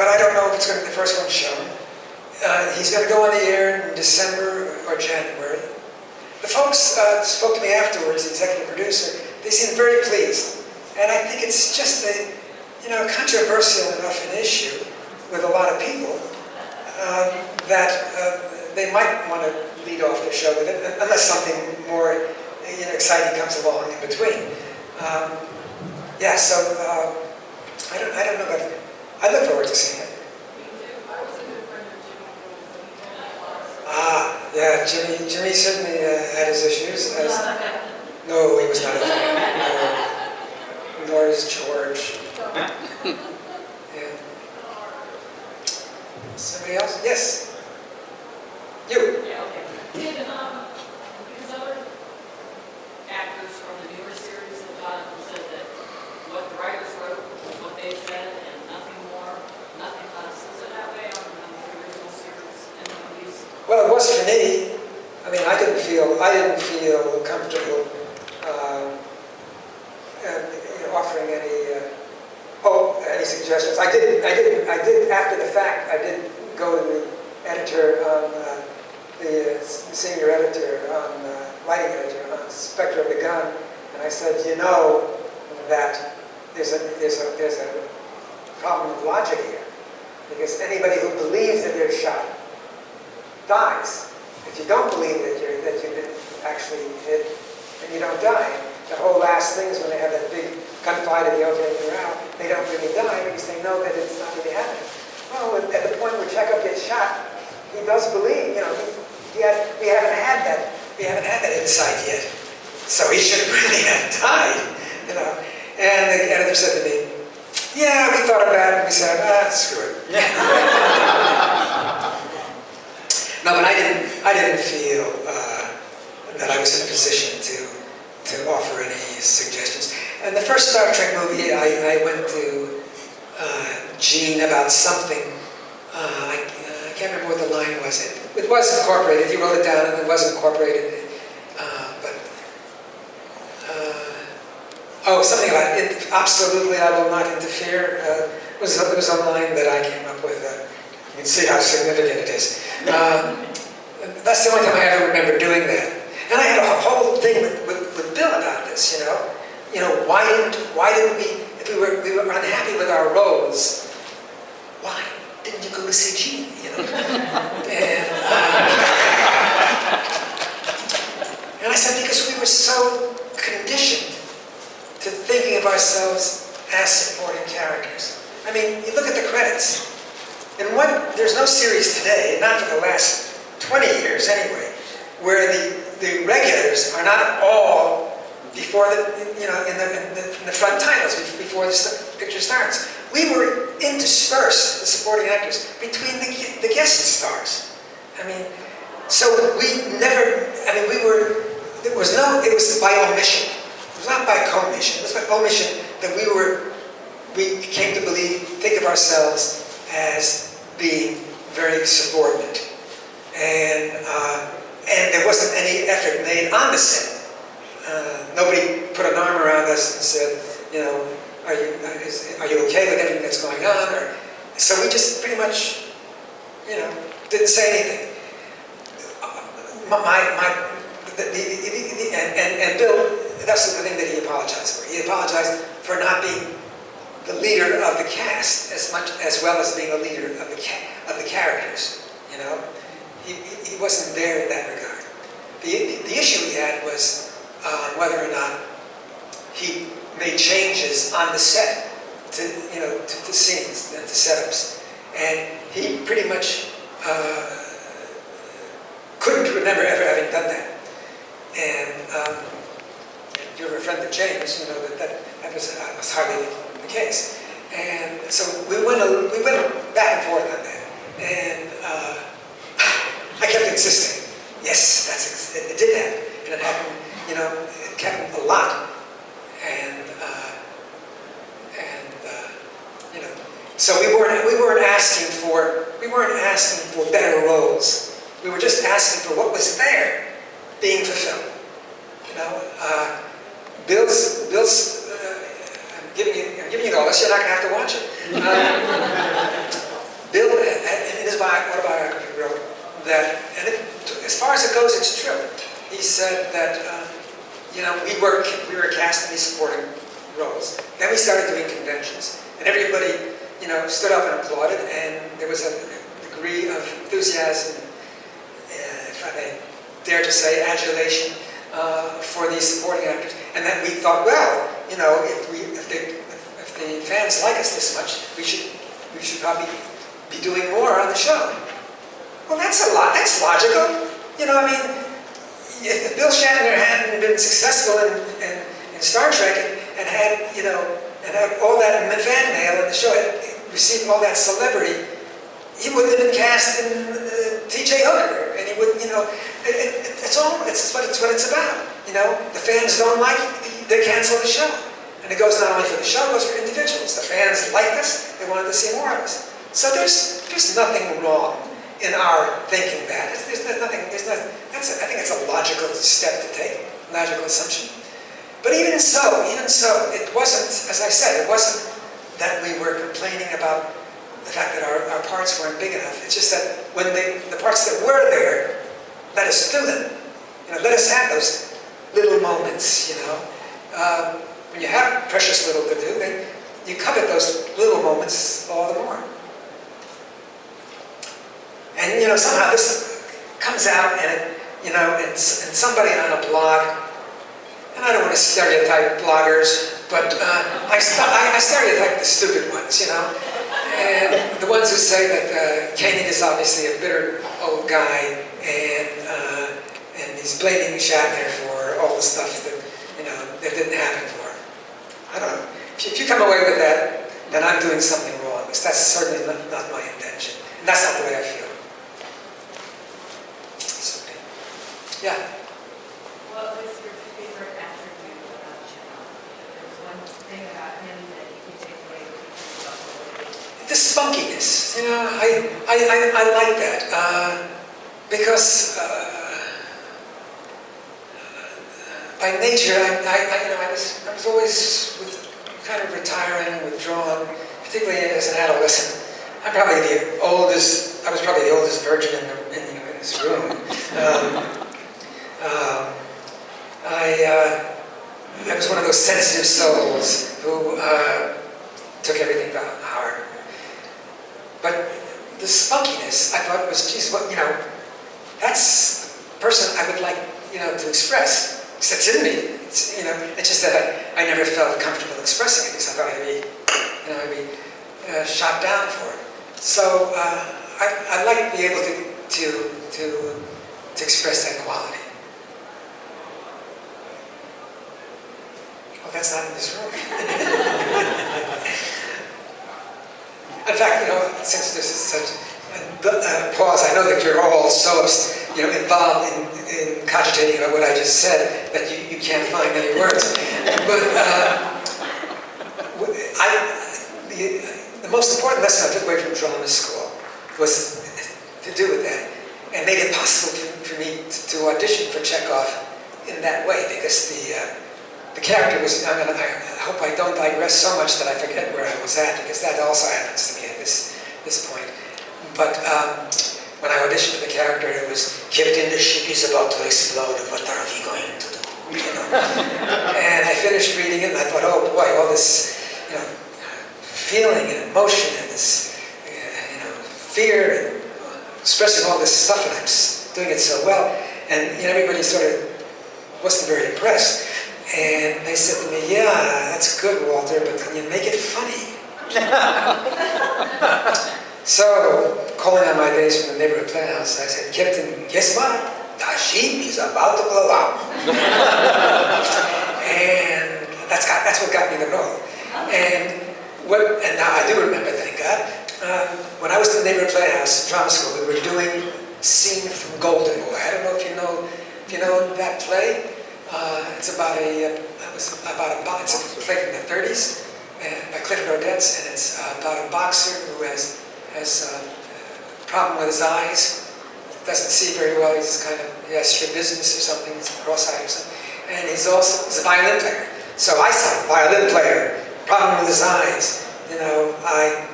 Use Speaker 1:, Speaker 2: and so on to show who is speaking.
Speaker 1: but I don't know if it's going to be the first one shown. He's going to go on the air in December or January. The folks spoke to me afterwards, the executive producer. They seemed very pleased. And I think it's just a, controversial enough an issue with a lot of people that they might want to lead off their show with it, unless something more exciting comes along in between. Yeah, so I don't know, but I look forward to seeing it. Yeah, Jimmy certainly had his issues. No, he was not a fan. No, nor is George. Yeah. Somebody else? Yes. You.
Speaker 2: Yeah, okay. Did because other actors from the newer series have gone and said that what the writers wrote was what they said and nothing more, nothing less. Is it that way on the original series and movies?
Speaker 1: Well, it was for me. I mean, I didn't feel comfortable offering any suggestions. I did after the fact. I did go to the editor on the senior editor on lighting editor on Spectre of the Gun, and I said, that there's a problem of logic here, because anybody who believes that they're shot dies. If you don't believe that you didn't actually hit, then you don't die. The whole last thing is when they have that big gunfight at the opening round, they don't really die because they know that it's not really happening. Well, at the point where Chekhov gets shot, he does believe. We haven't had that insight yet, so he should really have died. And the editor said to me, "Yeah, we thought about it." And we said, "Screw it." No, but I didn't feel that I was in a position to offer any suggestions. And the first Star Trek movie, I went to Gene about something. I can't remember what the line was. It was incorporated. He wrote it down, and it was incorporated. Something about it. Absolutely, I will not interfere. It was a line that I came up with. You can see how significant it is. That's the only time I ever remember doing that. And I had a whole thing with Bill about this. Why didn't we? If we were unhappy with our roles, why didn't you go to see Gene? And I said, because we were so conditioned to thinking of ourselves as supporting characters. I mean, you look at the credits. There's no series today, not for the last 20 years anyway, where the regulars are not all before in the front titles before the picture starts. We were interspersed, the supporting actors, between the guest stars. I mean, so it was by omission. It was not by commission. It was by omission that we came to think of ourselves as being very subordinate. And there wasn't any effort made on the set. Nobody put an arm around us and said, are you okay with everything that's going on? So we just pretty much, didn't say anything. And Bill, that's the thing that he apologized for. He apologized for not being the leader of the cast as well as being a leader of the characters. He wasn't there in that regard. The issue he had was whether or not he made changes on the set to scenes and to setups, and he pretty much couldn't remember ever having done that. And if you're a friend of James, that was hardly the case. And so we went back and forth on that, and I kept insisting, yes, it did happen, and it happened, it happened a lot, and so we weren't asking for better roles. We were just asking for what was there being fulfilled. Bill's I'm giving you all this. You're not going to have to watch it. that, and as far as it goes, it's true. He said that, we were cast in these supporting roles. Then we started doing conventions, and everybody, stood up and applauded, and there was a degree of enthusiasm, if I may dare to say, adulation for these supporting actors. And then we thought, well, if the fans like us this much, we should probably be doing more on the show. Well, that's logical. If Bill Shatner hadn't been successful in Star Trek and had all that fan mail and the show had received all that celebrity, he wouldn't have been cast in T.J. Hooker, and he would, it's what it's about. The fans don't like it, they cancel the show. And it goes not only for the show, it goes for individuals. The fans liked us, they wanted to see more of us. So there's nothing wrong in our thinking that. I think it's a logical step to take, logical assumption. But even so, it wasn't, as I said, it wasn't that we were complaining about the fact that our parts weren't big enough. It's just that when the parts that were there, let us do them. Let us have those little moments, When you have precious little to do, then you covet those little moments all the more. And, somehow this comes out and somebody on a blog, and I don't want to stereotype bloggers, but I stereotype the stupid ones, and the ones who say that Koenig is obviously a bitter old guy, and he's blaming Shatner for all the stuff that, that didn't happen for him. I don't know. If you come away with that, then I'm doing something wrong, because that's certainly not my intention. And that's not the way I feel. Yeah.
Speaker 3: What was your favorite attribute about Chekhov? There was one thing about him that you could take away with
Speaker 1: The spunkiness. I like that because by nature, I was always kind of retiring, withdrawn, particularly as an adolescent. I was probably the oldest virgin in this room. I was one of those sensitive souls who took everything to heart. But the spunkiness, I thought was, that's the person I would like, to express. It's in me. It's just that I never felt comfortable expressing it because I thought I'd be shot down for it. So I'd like to be able to express that quality. Well, that's not in this room. In fact, since this is such a pause, I know that you're all so involved in cogitating about what I just said that you can't find any words. But the most important lesson I took away from drama school was to do with that, and made it possible for me to audition for Chekhov in that way, because the character was, I hope I don't digress so much that I forget where I was at, because that also happens to me at this point. But when I auditioned for the character, it was, Captain, the ship is about to explode, what are we going to do? And I finished reading it, and I thought, oh boy, all this, feeling and emotion and this, fear and expressing all this stuff, and I'm doing it so well. And everybody sort of wasn't very impressed. And they said to me, yeah, that's good, Walter, but can you make it funny? So, calling on my days from the neighborhood playhouse, I said, Captain, guess what? The ship is about to blow up. And that's what got me the role. And now I do remember, thank God, when I was in the neighborhood playhouse, drama school, we were doing Scene from Golden Boy. I don't know if you know that play. It's about it's a play from the 30s by Clifford Odets, and it's about a boxer who has a problem with his eyes, doesn't see very well. He has strabismus or something. He's cross-eyed or something, and he's a violin player. So I saw violin player, problem with his eyes. I